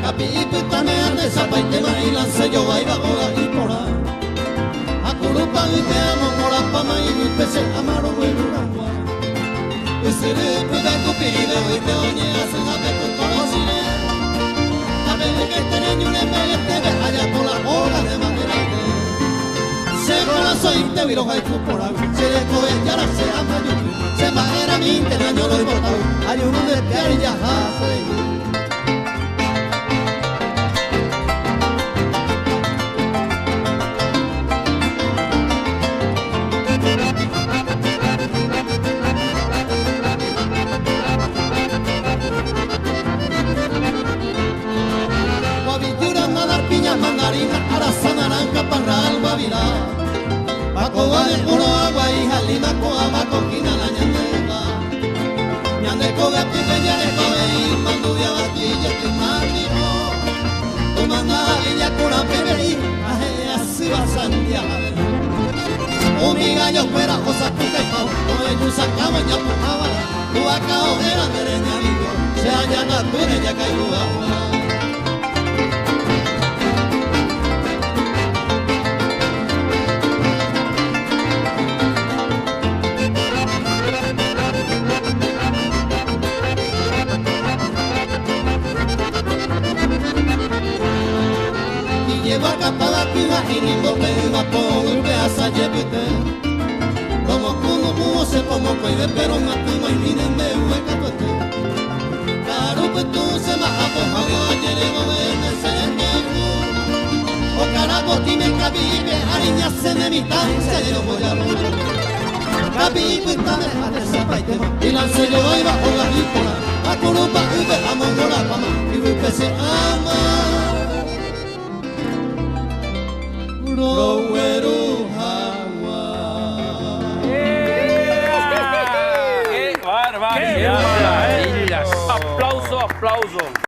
Kapipitame ande zapaitema y lance yo ahí bajo la hipora. Akurupa y te amo mora pama y pese amaro huelurangua. Esere puta kupiride hoy te oñe hacen a ver con conocire. A ver que te ñule me te ve allá por la hora de materate. Se corazón y te viro hay por ahí. Se le coge ya la se ama yo. Se manera mi te daño lo importado. Hay uno de piar ya hace. Mandarina, arasa, naranja, parral, guavirá. Paco va de puro agua y jalima con abaco, quina la ñandega. Ñandeco de pipe, ñandeco de ir, mandudia, batilla, que mágico. Tu manda villa, cura, peberí, así va sandia. Un migallo, fuera, cosas, puta y pavo. No ellos sacamos, ya pujaba. Tu acá, ojera, mereña, amigo. Se halla la tuya, ya caigo agua. Lleva capada que imaginando pega por el pedazo llevite. Como cuno se como coide pero matima y miren me hueca tote. Claro pues tú se baja por Javier ayer en gobierno se entiende. O carajo tiene cabibe ariña se de mitad se yo voy a morir. Cabibe está de zapaite y la se yo iba por la hípola. A curupa y dejamos por la fama y me se ama. ¡Qué barbaridad! ¡Aplauso, aplauso!